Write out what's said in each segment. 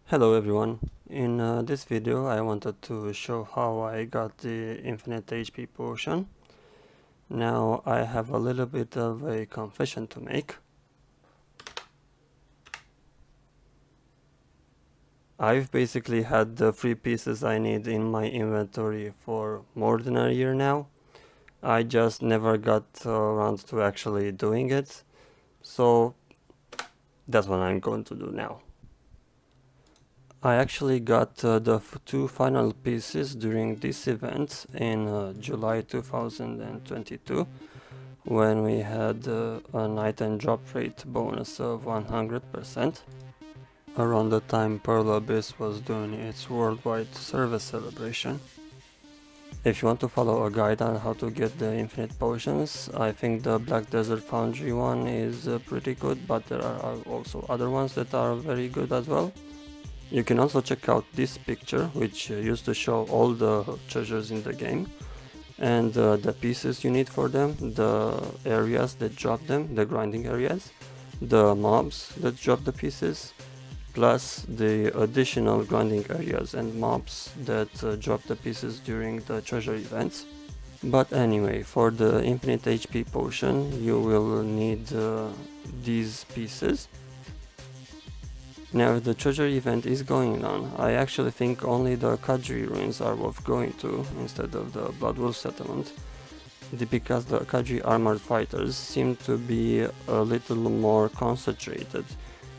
Hello everyone, in this video I wanted to show how I got the infinite HP potion. Now I have a little bit of a confession to make. I've basically had the 3 pieces I need in my inventory for more than a year now. I just never got around to actually doing it, so that's what I'm going to do now. I actually got the 2 final pieces during this event in July 2022 when we had an item drop rate bonus of 100%. Around the time Pearl Abyss was doing its worldwide service celebration. If you want to follow a guide on how to get the infinite potions, I think the Black Desert Foundry one is pretty good, but there are also other ones that are very good as well. You can also check out this picture, which used to show all the treasures in the game and the pieces you need for them, the areas that drop them, the grinding areas, the mobs that drop the pieces, plus the additional grinding areas and mobs that drop the pieces during the treasure events. But anyway, for the infinite HP potion you will need these pieces. Now if the treasure event is going on, I actually think only the Kadri ruins are worth going to instead of the Bloodwolf settlement, because the Kadri armored fighters seem to be a little more concentrated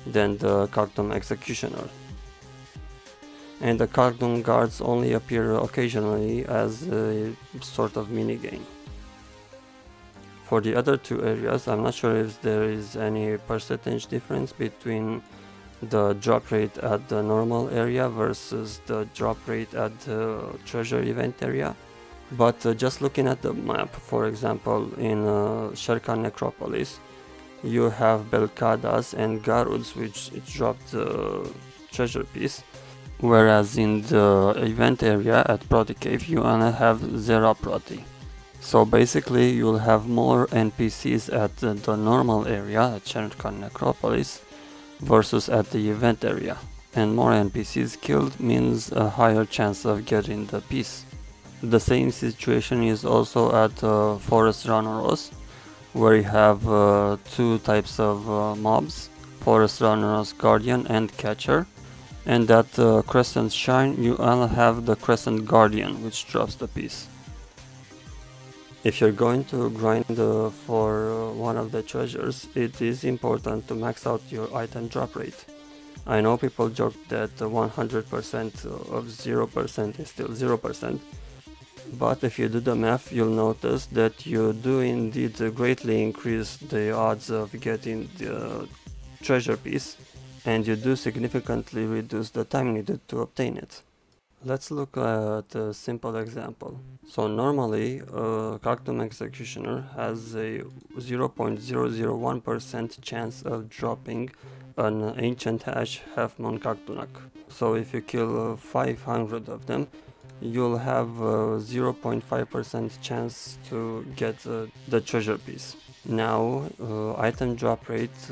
than the Khartoum executioner. And the Khartoum guards only appear occasionally as a sort of minigame. For the other 2 areas, I'm not sure if there is any percentage difference between the drop rate at the normal area versus the drop rate at the treasure event area. But just looking at the map, for example, in Sherkan Necropolis, you have Belkadas and Garuds, which dropped the treasure piece, whereas in the event area at Proti Cave you only have Zera Proti. So basically you'll have more NPCs at the normal area at Sherkan Necropolis versus at the event area, and more NPCs killed means a higher chance of getting the piece. The same situation is also at Forest Runneros, where you have 2 types of mobs, Forest Runneros Guardian and Catcher, and at Crescent Shrine you only have the Crescent Guardian, which drops the piece. If you're going to grind for one of the treasures, it is important to max out your item drop rate. I know people joke that 100% of 0% is still 0%, but if you do the math, you'll notice that you do indeed greatly increase the odds of getting the treasure piece, and you do significantly reduce the time needed to obtain it. Let's look at a simple example. So normally a Khartoum executioner has a 0.001% chance of dropping an ancient hash half moon Kaktunak. So if you kill 500 of them, you'll have a 0.5% chance to get the treasure piece. Now item drop rate,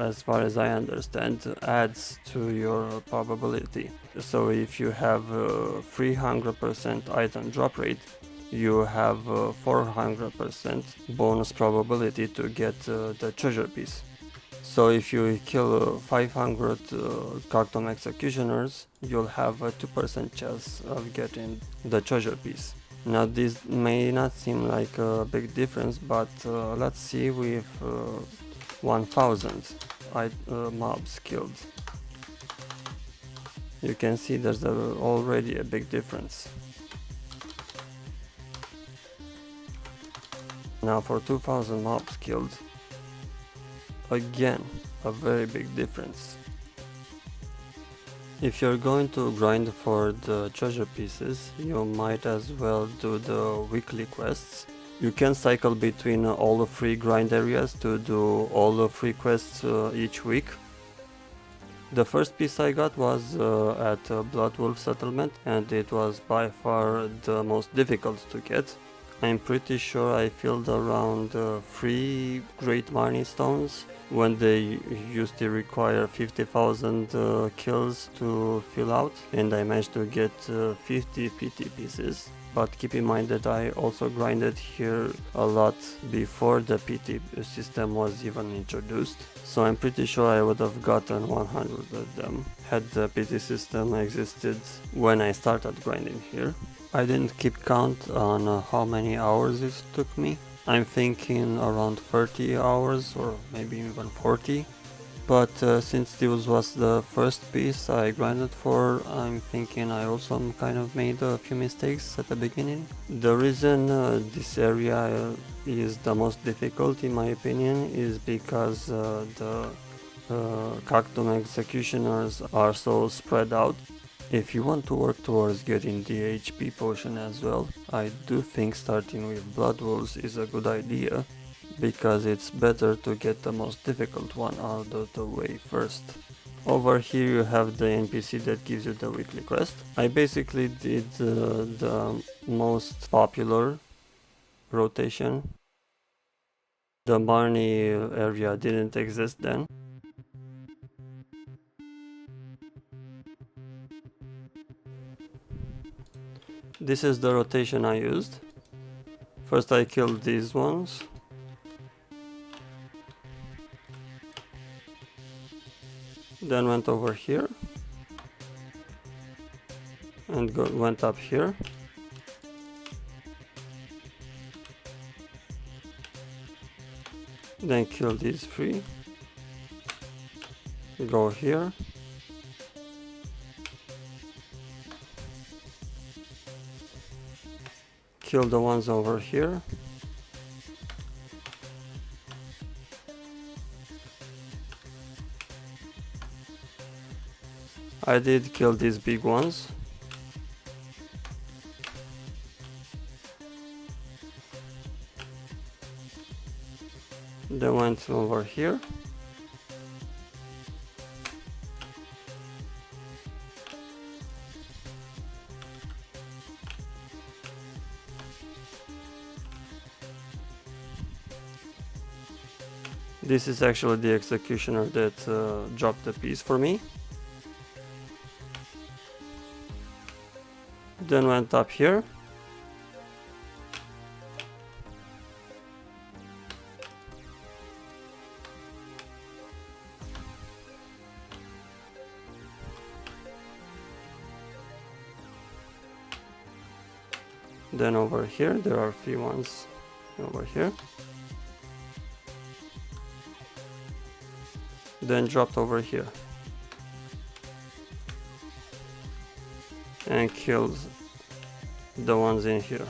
as far as I understand, adds to your probability. So if you have 300% item drop rate, you have 400% bonus probability to get the treasure piece. So if you kill 500 Khartoum executioners, you'll have a 2% chance of getting the treasure piece. Now this may not seem like a big difference, but let's see with 1000 mobs killed. You can see there's already a big difference. Now for 2000 mobs killed, again a very big difference. If you're going to grind for the treasure pieces, you might as well do the weekly quests. You can cycle between all the 3 grind areas to do all the 3 quests each week. The first piece I got was at Bloodwolf settlement, and it was by far the most difficult to get. I'm pretty sure I filled around 3 great mining stones when they used to require 50,000 kills to fill out, and I managed to get 50 PT pieces. But keep in mind that I also grinded here a lot before the PT system was even introduced, so I'm pretty sure I would have gotten 100 of them had the PT system existed when I started grinding here. I didn't keep count on how many hours it took me. I'm thinking around 30 hours or maybe even 40. But since this was the first piece I grinded for, I'm thinking I also kind of made a few mistakes at the beginning. The reason this area is the most difficult in my opinion is because the Cactum executioners are so spread out. If you want to work towards getting the HP potion as well, I do think starting with Blood Wolves is a good idea, because it's better to get the most difficult one out of the way first. Over here you have the NPC that gives you the weekly quest. I basically did the most popular rotation. The Marnie area didn't exist then. This is the rotation I used. First I killed these ones. Then went over here. And went up here. Then kill these three. Go here. Kill the ones over here. I did kill these big ones. Then went over here. This is actually the executioner that dropped the piece for me. Then went up here. Then over here, there are a few ones over here. Then dropped over here. And killed the ones in here.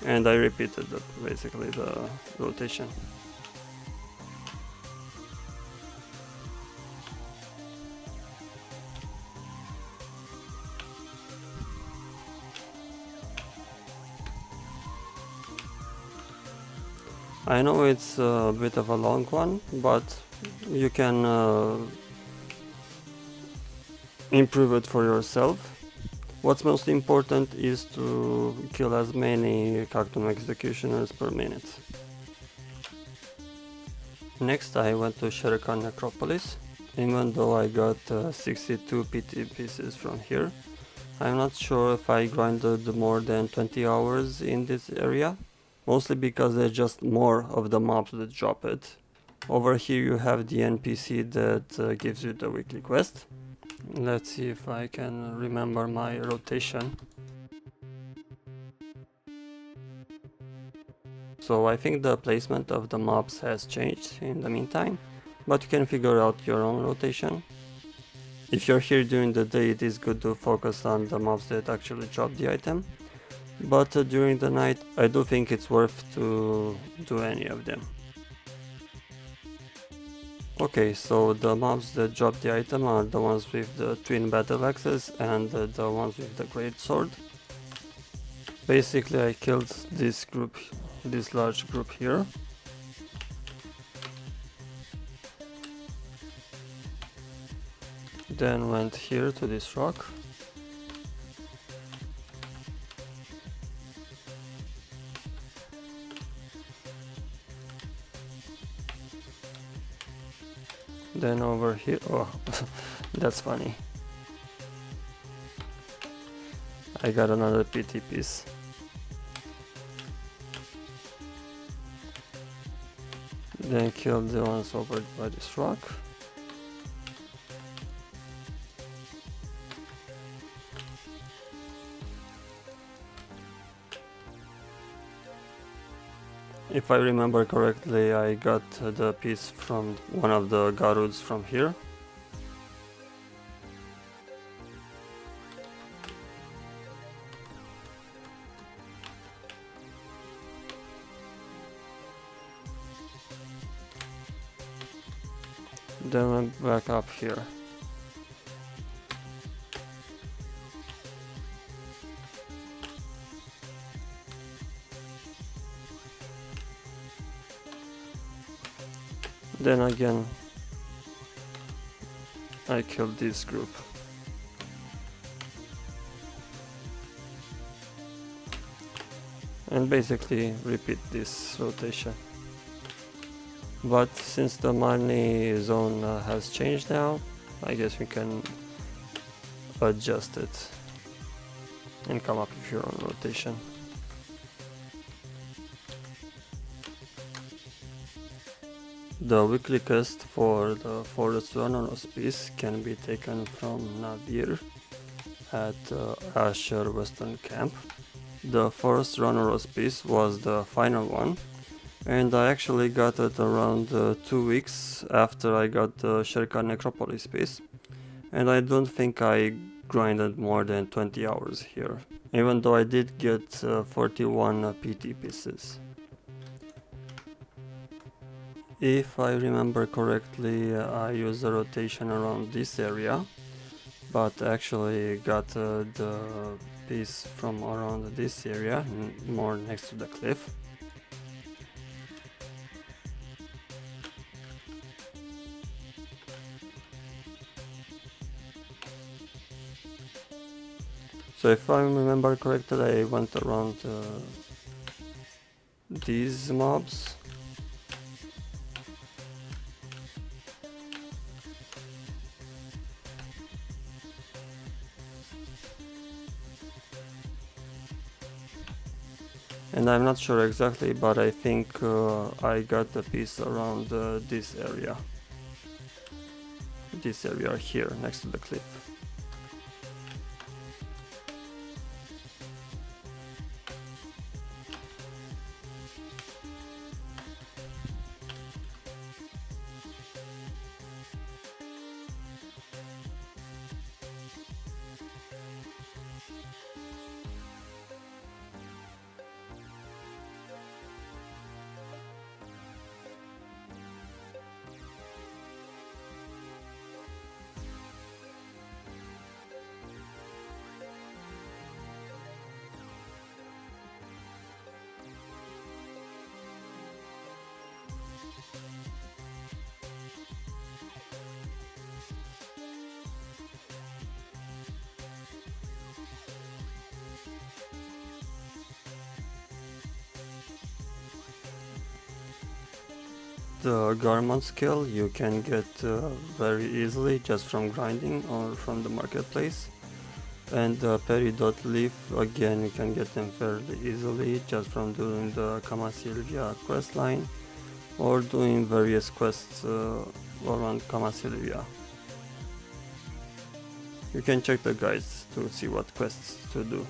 And I repeated basically the rotation. I know it's a bit of a long one, but you can improve it for yourself. What's most important is to kill as many Cactum executioners per minute. Next I went to Sherkan Necropolis. Even though I got 62 PT pieces from here, I'm not sure if I grinded more than 20 hours in this area. Mostly because there's just more of the mobs that drop it. Over here you have the NPC that gives you the weekly quest. Let's see if I can remember my rotation. So I think the placement of the mobs has changed in the meantime, but you can figure out your own rotation. If you're here during the day, it is good to focus on the mobs that actually drop the item. But during the night, I do think it's worth to do any of them. Okay, so the mobs that drop the item are the ones with the twin battle axes and the ones with the great sword. Basically I killed this group, this large group here. Then went here to this rock. Then over here, oh, that's funny. I got another PT piece. Then kill the ones over by this rock. If I remember correctly, I got the piece from one of the Garuds from here. Then went back up here. Then again, I killed this group. And basically repeat this rotation. But since the money zone has changed now, I guess we can adjust it and come up with your own rotation. The weekly quest for the Forest Runner's piece can be taken from Nabir at Asher Western Camp. The Forest Runner's piece was the final one, and I actually got it around 2 weeks after I got the Sherka Necropolis piece, and I don't think I grinded more than 20 hours here, even though I did get 41 PT pieces. If I remember correctly, I used a rotation around this area, but actually got the piece from around this area, more next to the cliff. So if I remember correctly, I went around these mobs. And I'm not sure exactly, but I think I got the piece around this area. This area here, next to the cliff. The garment skill you can get very easily just from grinding or from the marketplace. And the peridot leaf, again, you can get them fairly easily just from doing the Kama Sylvia quest line or doing various quests around Kama Sylvia. You can check the guides to see what quests to do.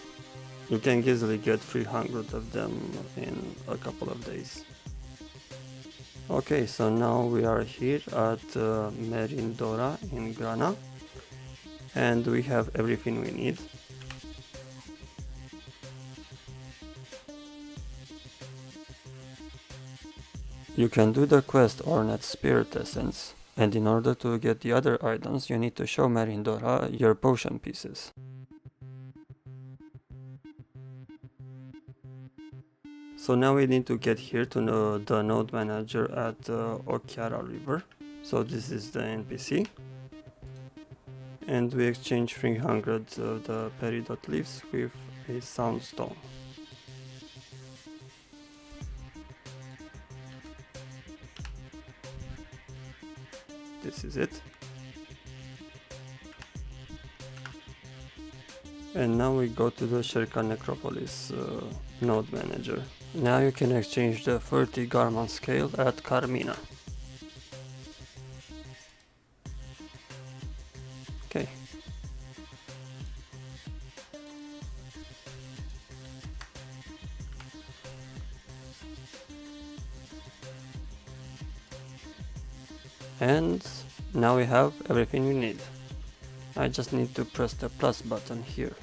You can easily get 300 of them in a couple of days. Okay, so now we are here at Merindora in Ghana, and we have everything we need. You can do the quest Ornette Spirit Essence, and in order to get the other items you need to show Merindora your potion pieces. So now we need to get here to know the node manager at Okiara River. So this is the NPC. And we exchange 300 of the peridot leaves with a soundstone. this is it. And now we go to the Sherkan Necropolis node manager. Now you can exchange the 30 Garman scale at Carmina. Okay. And now we have everything we need. I just need to press the plus button here.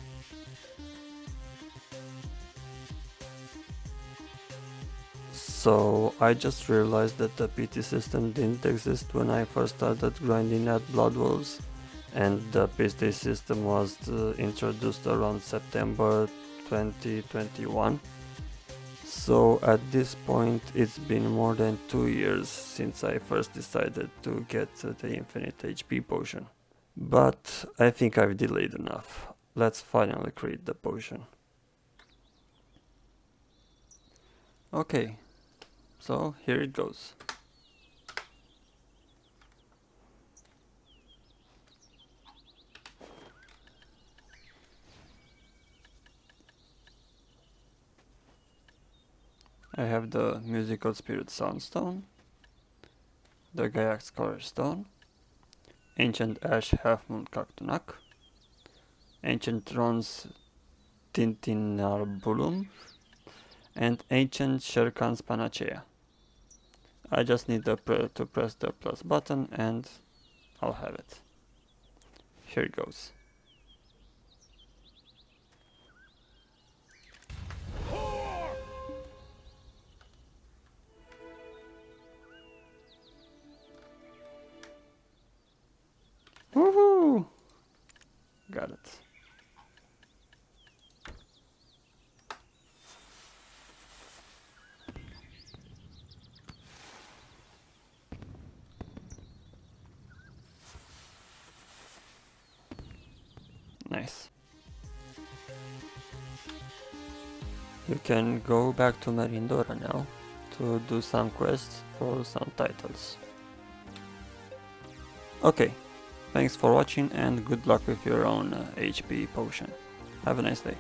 So I just realized that the PT system didn't exist when I first started grinding at Blood Wolves, and the PT system was introduced around September 2021. So at this point it's been more than 2 years since I first decided to get the infinite HP potion. But I think I've delayed enough. Let's finally create the potion. Okay, so here it goes. I have the Musical Spirit Soundstone, the Gaiac Scholar Stone, Ancient Ash Half Moon Cactunac, Ancient Bronze Tintinarbulum, and Ancient Sherkan's Panacea. I just need to press the plus button and I'll have it. Here it goes. Woohoo! Got it. Nice. You can go back to Merindora now to do some quests for some titles. Okay, thanks for watching and good luck with your own HP potion. Have a nice day.